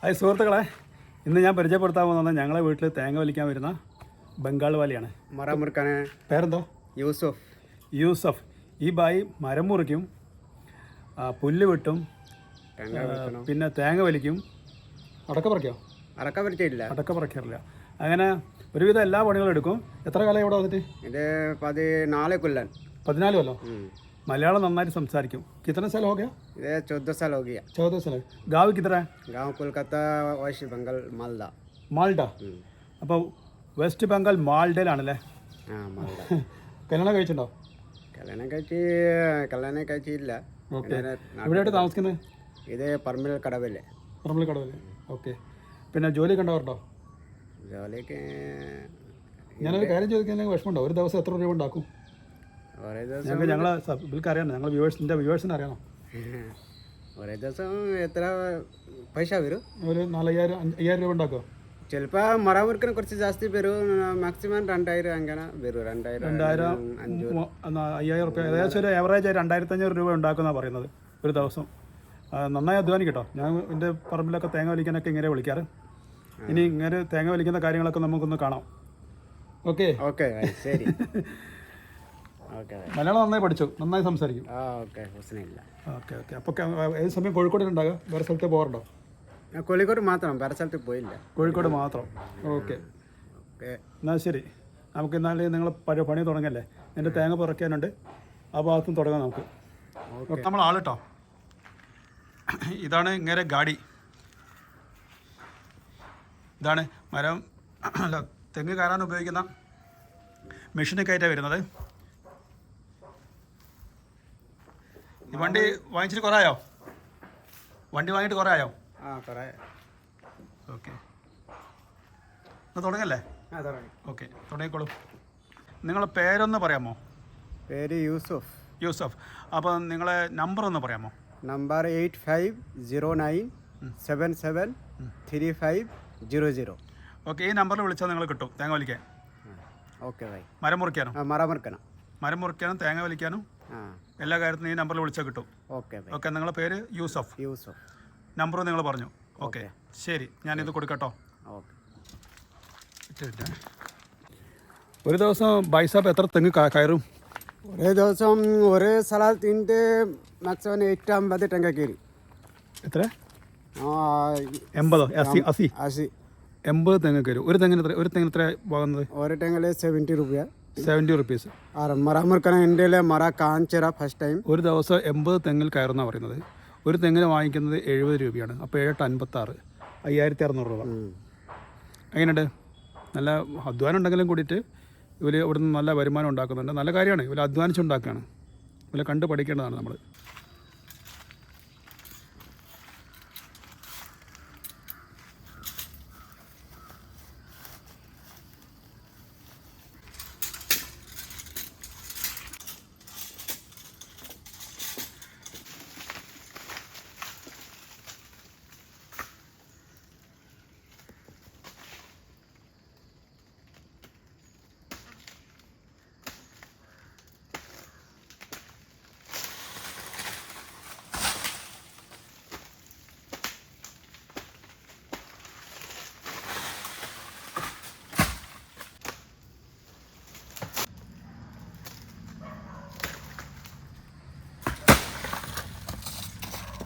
Hi സുഹൃത്തുക്കളെ, ഇന്ന് ഞാൻ പരിചയപ്പെടുത്താൻ പോകുന്നത് ഞങ്ങളെ വീട്ടിൽ തേങ്ങ വലിക്കാൻ വരുന്ന ബംഗാൾ വാലിയാണ്. മരം മുറിക്കാൻ പേരെന്തോ? യൂസഫ്. ഈ ബായി മരം മുറിക്കും, പുല്ല് വെട്ടും, പിന്നെ തേങ്ങ വലിക്കും. അടക്ക പറിക്കോ? അടക്ക പറിക്കാറില്ല. അങ്ങനെ ഒരുവിധം എല്ലാ പണികളും എടുക്കും. എത്ര കാലം ഇവിടെ വന്നിട്ട്? ഇത് 14 കൊല്ലം. मलयालम नന്നായിട്ട് സംസാരിക്കും. कितना साल हो गया? ये 14 साल हो गया. 14 साल. गाँव किधर है? गाँव कोलकाता, वेस्ट बंगाल, മാൾഡ. അപ്പോൾ വെസ്റ്റ് ബംഗാൾ മാൾഡയിലാണല്ലേ? ആ, മാൾഡ. കല്യാണം കഴിച്ചിട്ടുണ്ടോ? കല്യാണം കഴിച്ചില്ല. എവിടെയായിട്ട് താമസിക്കുന്നത്? ഇത് പറമ്പിൽ കടവില്. ഓക്കെ. പിന്നെ ജോലി കണ്ടവരുണ്ടോ? ജോലിക്ക് ഞാനൊരു കാര്യം ചോദിക്കാൻ വിഷമമുണ്ടോ? ഒരു ദിവസം എത്ര രൂപ ഉണ്ടാക്കും? ഞങ്ങളെ അറിയണം, ഞങ്ങൾ വ്യൂവേഴ്സിന് അറിയണം. ഒരേ ദിവസം എത്ര പൈസ വരും? ഒരു 4,000-5,000 രൂപ ഉണ്ടാക്കുമോ? ചിലപ്പോൾ മരം മുറിക്കാൻ കുറച്ച് ജാസ്തി വരും. മാക്സിമം 2,000 അങ്ങനെ വരും. 2,000, 5,000 റുപ്യ, ഏകദേശം ഒരു ആവറേജ് 2,500 രൂപ ഉണ്ടാക്കുമെന്നാണ് പറയുന്നത് ഒരു ദിവസം. നന്നായി അധ്വാനിക്കും കേട്ടോ. ഞാൻ എൻ്റെ പറമ്പിലൊക്കെ തേങ്ങ വലിക്കാനൊക്കെ ഇങ്ങനെ വിളിക്കാറ്. ഇനി ഇങ്ങനെ തേങ്ങ വലിക്കുന്ന കാര്യങ്ങളൊക്കെ നമുക്കൊന്ന് കാണാം. ഓക്കെ ശരി. മലയാളം നന്നായി പഠിച്ചു, നന്നായി സംസാരിക്കും. ഓക്കെ. അപ്പോൾ ഏത് സമയം കോഴിക്കോടിലുണ്ടാകുക? വേറെ സ്ഥലത്ത് പോകാറുണ്ടോ? കോഴിക്കോട് മാത്രം, വേറെ സ്ഥലത്ത് പോയില്ല. കോഴിക്കോട് മാത്രം. ഓക്കെ. എന്നാൽ ശരി, നമുക്ക് എന്നാലും നിങ്ങൾ പണി തുടങ്ങല്ലേ? എൻ്റെ തേങ്ങ പറിക്കാനുണ്ട്, ആ ഭാഗത്തും തുടങ്ങാം നമുക്ക്. ഓക്കെ. നമ്മൾ ആളിട്ടോ, ഇതാണ് ഇങ്ങനെ ഗാഡി. ഇതാണ് മരം അല്ല തെങ്ങ് കയറാൻ ഉപയോഗിക്കുന്ന മെഷീനൊക്കെ ആയിട്ടാണ് വരുന്നത്. ഈ വണ്ടി വാങ്ങിച്ചിട്ട് കുറേ ആയോ? ഓക്കെ. എന്നാൽ തുടങ്ങല്ലേ? ഓക്കെ, തുടങ്ങിക്കോളൂ. നിങ്ങളെ പേരൊന്ന് പറയാമോ? പേര് യൂസഫ്. അപ്പോൾ നിങ്ങളെ നമ്പർ ഒന്ന് പറയാമോ? നമ്പർ 8509773500. ഓക്കെ. ഈ നമ്പറിൽ വിളിച്ചാൽ നിങ്ങൾ കിട്ടും തേങ്ങ വലിക്കാൻ. Okay bye. മരം മുറിക്കാനും തേങ്ങ വലിക്കാനും എല്ലാ കാര്യത്തിനും ഈ നമ്പറിൽ വിളിച്ചാൽ കിട്ടും. ഓക്കെ. നിങ്ങളുടെ പേര് യൂസഫ്. നമ്പർ നിങ്ങൾ പറഞ്ഞു. ഓക്കെ, ശരി, ഞാനിത് കൊടുക്കട്ടോ. ഒരു ദിവസം ബൈസാപ്പ് എത്ര തെങ്ങ് കയറും? ഒരേ ദിവസം ഒരേ സ്ഥലത്തിൻ്റെ മാക്സിമം 850 തെങ്ങ കയറി. എത്ര? 80, 80 തെങ്ങ് കയറും. ഒരു തെങ്ങിന് എത്ര പോകുന്നത്? ഒരു തെങ്ങിൽ 70 രൂപ. 70 റുപ്പീസ്. ഫസ്റ്റ് ടൈം ഒരു ദിവസം 80 തെങ്ങിൽ കയറുന്നാണ് പറയുന്നത്. ഒരു തെങ്ങിന് വാങ്ങിക്കുന്നത് 70 രൂപയാണ്. അപ്പോൾ 7-56, 5,600 രൂപ. എങ്ങനെയുണ്ട്? നല്ല അധ്വാനം ഉണ്ടെങ്കിലും കൂടിയിട്ട് ഇവർ ഇവിടുന്ന് നല്ല വരുമാനം ഉണ്ടാക്കുന്നുണ്ട്. നല്ല കാര്യമാണ്. ഇവർ അധ്വാനിച്ചുണ്ടാക്കുകയാണ്. ഇവരെ കണ്ട് പഠിക്കേണ്ടതാണ് നമ്മൾ.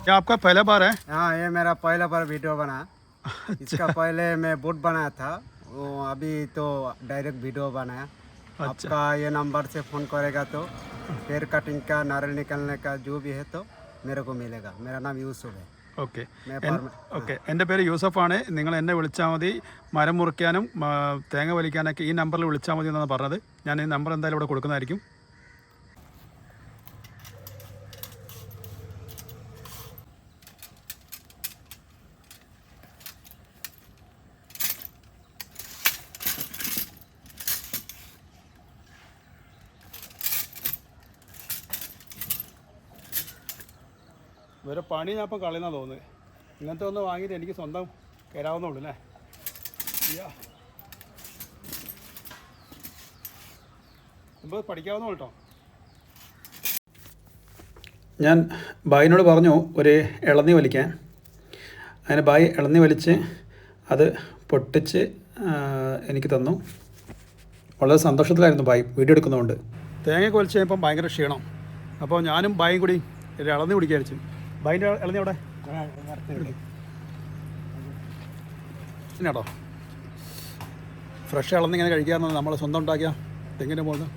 ये आपका पहला बार है? हाँ, ये मेरा पहला बार वीडियो बना। इसका पहले मैं बोट बनाया था, वो अभी तो डायरेक्ट वीडियो बनाया। आपका ये नंबर से फ़ोन करेगा तो पेड़ कटिंग का, नारियल निकलने का जो भी है तो मेरे को मिलेगा. मेरा नाम यूसुफ है. ഓക്കെ. എൻ്റെ പേര് യൂസഫാണ്. നിങ്ങൾ എന്നെ വിളിച്ചാൽ മതി. മരം മുറിക്കാനും തേങ്ങ വലിക്കാനൊക്കെ ഈ നമ്പറിൽ വിളിച്ചാൽ മതി എന്നാണ് പറഞ്ഞത്. ഞാൻ ഈ നമ്പർ എന്തായാലും ഇവിടെ കൊടുക്കുന്നതായിരിക്കും. ഇവരെ പണി ഞാൻ ഇപ്പം കളയുന്നതാണ് തോന്നുന്നത്. ഇങ്ങനത്തെ ഒന്ന് വാങ്ങിയിട്ട് എനിക്ക് സ്വന്തം കയറാവുന്നുള്ളൂ അല്ലേ? ഇപ്പോൾ പഠിക്കാവുന്ന കേട്ടോ. ഞാൻ ബായിനോട് പറഞ്ഞു ഒരു ഇളനീ വലിക്കാൻ. അതിന് ബായി ഇളന്നി വലിച്ച് അത് പൊട്ടിച്ച് എനിക്ക് തന്നു. വളരെ സന്തോഷത്തിലായിരുന്നു ബായി വീഡിയോ എടുക്കുന്നതുകൊണ്ട്. തേങ്ങയൊക്കെ വലിച്ച് കഴിഞ്ഞപ്പം ഭയങ്കര ക്ഷീണം. അപ്പോൾ ഞാനും ബായും കൂടി ഒരു ഇളന്നി കുടിക്കാരിച്ചു. ബായിൻ്റെ ഇളന്നി അവിടെ കേട്ടോ. ഫ്രഷ് ഇളന്നി ഇങ്ങനെ കഴിക്കാമെന്ന് നമ്മൾ സ്വന്തം ഉണ്ടാക്കിയ തെങ്ങിൻ്റെ മുകളിൽ.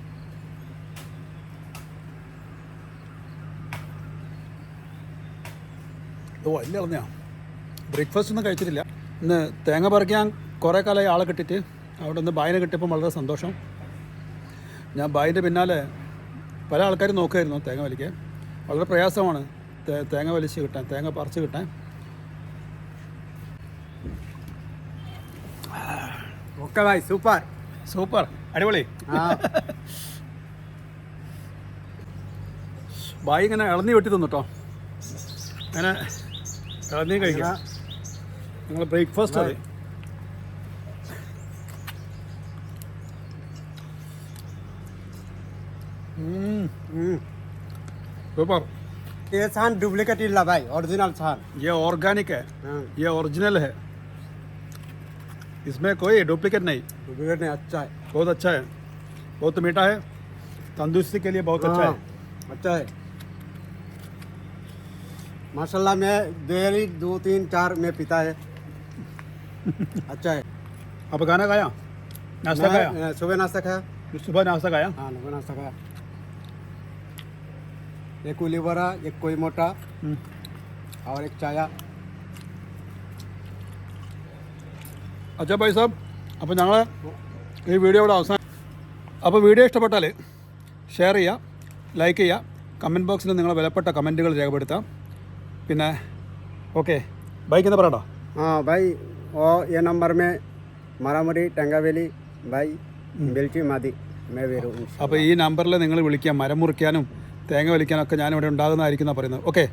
ഓ വലിയ ഇളന്നിയാണ്. ബ്രേക്ക്ഫാസ്റ്റ് ഒന്നും കഴിച്ചിട്ടില്ല. ഇന്ന് തേങ്ങ പറിക്കാൻ കുറേ കാലമായി ആളെ കിട്ടിയിട്ട് അവിടെ നിന്ന് ബായിനെ കിട്ടിയപ്പോൾ വളരെ സന്തോഷം. ഞാൻ ബായിൻ്റെ പിന്നാലെ പല ആൾക്കാരും നോക്കുമായിരുന്നു തേങ്ങ വലിക്കാൻ. വളരെ പ്രയാസമാണ് തേങ്ങ വലിച്ച് കിട്ടാൻ, തേങ്ങ പറിച്ച് കിട്ടാൻ. ഓക്കെ ഭായ്, സൂപ്പർ സൂപ്പർ, അടിപൊളി. ബായി ഇങ്ങനെ ഇളന്നി വെട്ടി തന്നു കേട്ടോ. അങ്ങനെ ഇളന്നി കഴിക്കാം. നിങ്ങൾ ബ്രേക്ക്ഫാസ്റ്റ് അതെ. സൂപ്പർ. ये छान डुप्लीकेट इल्ला भाई, ओरिजिनल छान. ये ऑर्गेनिक है, ये ओरिजिनल है, इसमें कोई डुप्लीकेट नहीं. डुप्लीकेट नहीं, अच्छा है, बहुत अच्छा है, बहुत मीठा है, तंदुरुस्ती के लिए बहुत अच्छा है. अच्छा है माशाल्लाह. मैं डेली 2 3 4 में पीता है. अच्छा है. अब खाना खाया, नाश्ता खाया? मैं सुबह नाश्ता खाया. सुबह नाश्ता खाया. हाँ, सुबह नाश्ता खाया. एक उली बड़ा, एक कोई मोटा और एक चाया. അച്ഛാ ഭായ് സാബ്, അപ്പോൾ ഞങ്ങൾ ഈ വീഡിയോ ഇവിടെ അവസാനം. അപ്പോൾ വീഡിയോ ഇഷ്ടപ്പെട്ടാൽ ഷെയർ ചെയ്യുക, ലൈക്ക് ചെയ്യുക, കമൻറ്റ് ബോക്സിൽ നിങ്ങളെ വിലപ്പെട്ട കമൻറ്റുകൾ രേഖപ്പെടുത്താം. പിന്നെ ഓക്കെ ബൈക്ക് എന്താ പറയട്ടോ? हाँ भाई, और ये नंबर में मारामुरी टंगावेली भाई बेल्ची मादी मैं वेरू. അപ്പോൾ ഈ നമ്പറിൽ നിങ്ങൾ വിളിക്കാം. മരം മുറിക്കാനും തേങ്ങ വലിക്കാനൊക്കെ ഞാനിവിടെ ഉണ്ടാകുന്നതായിരിക്കും എന്നാണ് പറയുന്നത്. ഓക്കെ.